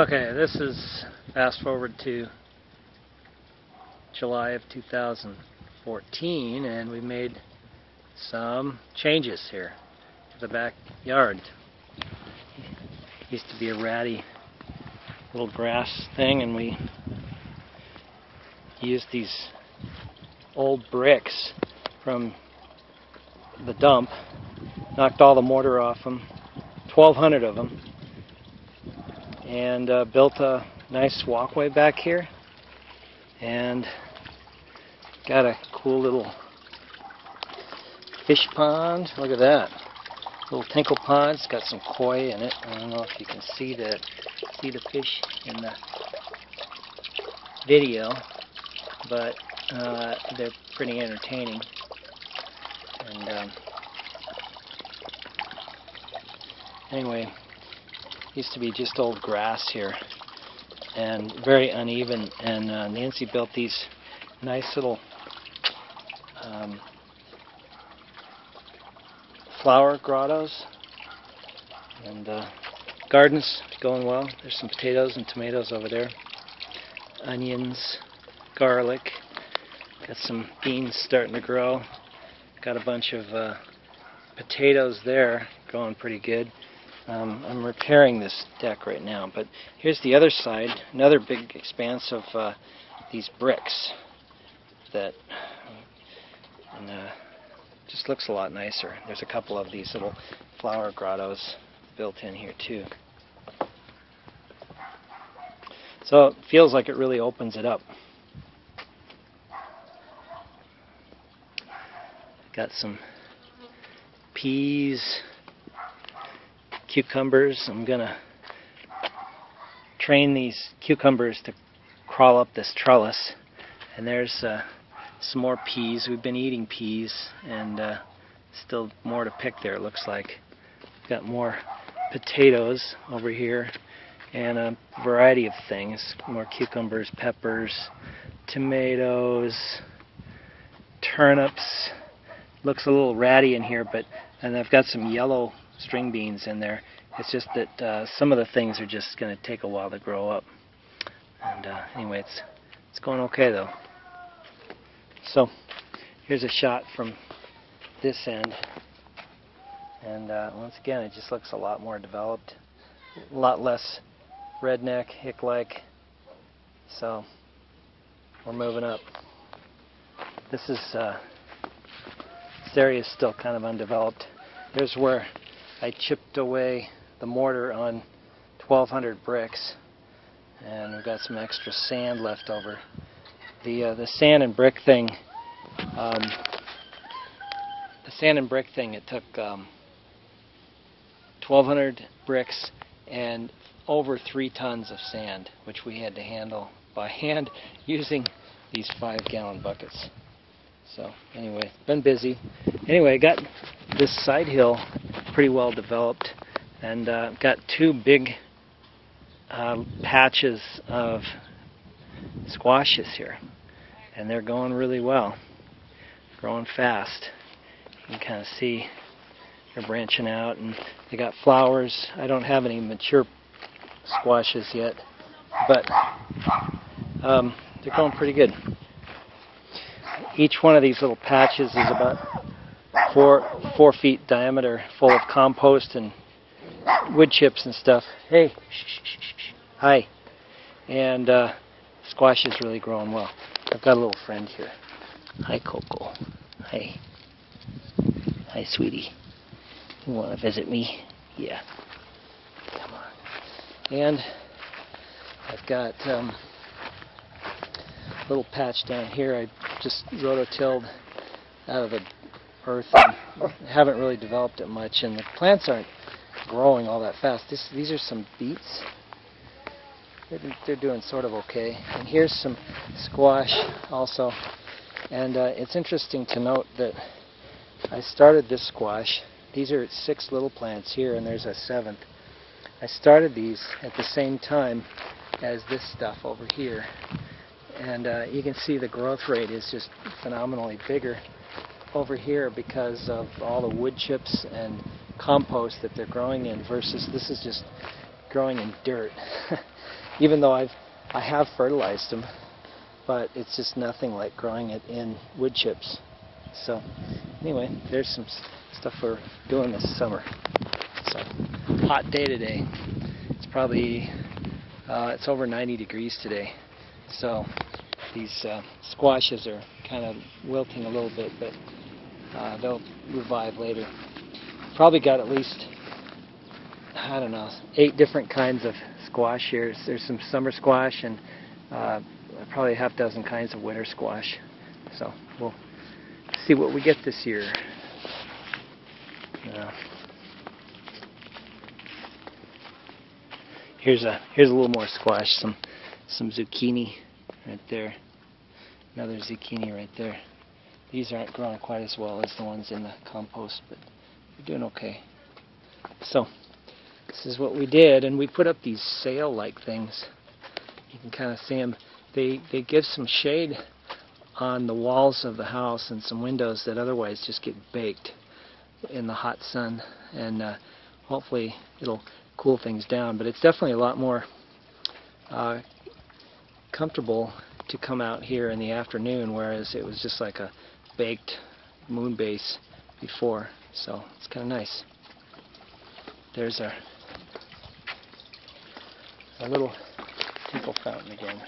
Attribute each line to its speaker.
Speaker 1: Okay, this is fast forward to July of 2014, and we made some changes here to the backyard. Used to be a ratty little grass thing, and we used these old bricks from the dump, knocked all the mortar off them, 1,200 of them, and built a nice walkway back here, and got a cool little fish pond. Look at that, little tinkle pond. It's got some koi in it. I don't know if you can see the fish in the video, but they're pretty entertaining. And anyway, used to be just old grass here and very uneven, and Nancy built these nice little flower grottos, and garden's going well. There's some potatoes and tomatoes over there, onions, garlic, got some beans starting to grow, got a bunch of potatoes there growing pretty good. I'm repairing this deck right now, but here's the other side, another big expanse of these bricks that just looks a lot nicer. There's a couple of these little flower grottos built in here too. So it feels like it really opens it up. Got some peas, cucumbers. I'm gonna train these cucumbers to crawl up this trellis, and there's some more peas. We've been eating peas, and still more to pick there, it looks like. Got more potatoes over here and a variety of things, more cucumbers, peppers, tomatoes, turnips. Looks a little ratty in here, and I've got some yellow string beans in there. It's just that some of the things are just going to take a while to grow up. And anyway, it's going okay though. So here's a shot from this end, and once again it just looks a lot more developed, a lot less redneck, hick-like. So we're moving up. This area is still kind of undeveloped. There's where I chipped away the mortar on 1,200 bricks, and we've got some extra sand left over. The sand and brick thing, it took 1,200 bricks and over 3 tons of sand, which we had to handle by hand using these 5-gallon buckets. So anyway, been busy. Anyway, got this side hill pretty well developed, and got 2 big patches of squashes here, and they're going really well, growing fast. You can kind of see they're branching out, and they got flowers. I don't have any mature squashes yet, but they're going pretty good. Each one of these little patches is about 4 feet diameter, full of compost and wood chips and stuff. Hey, shh, shh, shh, shh. Hi. And squash is really growing well. I've got a little friend here. Hi, Coco. Hi. Hi, sweetie. You want to visit me? Yeah. Come on. And I've got a little patch down here. I just rototilled out of the earth and haven't really developed it much, and the plants aren't growing all that fast. These are some beets. They're doing sort of okay. And here's some squash also. And it's interesting to note that I started this squash. These are 6 little plants here, and there's a 7th. I started these at the same time as this stuff over here. And you can see the growth rate is just phenomenally bigger over here because of all the wood chips and compost that they're growing in, versus this is just growing in dirt. even though I have fertilized them, but it's just nothing like growing it in wood chips. So anyway, there's some stuff we're doing this summer. So hot day today. It's probably it's over 90 degrees today. So these squashes are kind of wilting a little bit, but they'll revive later. Probably got at least, I don't know, 8 different kinds of squash here. There's some summer squash and probably a half dozen kinds of winter squash. So we'll see what we get this year. Here's a little more squash, some zucchini right there. Another zucchini right there. These aren't growing quite as well as the ones in the compost, but we're doing okay. So this is what we did, and we put up these sail-like things. You can kind of see them. They give some shade on the walls of the house and some windows that otherwise just get baked in the hot sun, and hopefully it'll cool things down. But it's definitely a lot more comfortable to come out here in the afternoon, whereas it was just like a baked moon base before. So it's kind of nice. There's our little tinkle fountain again.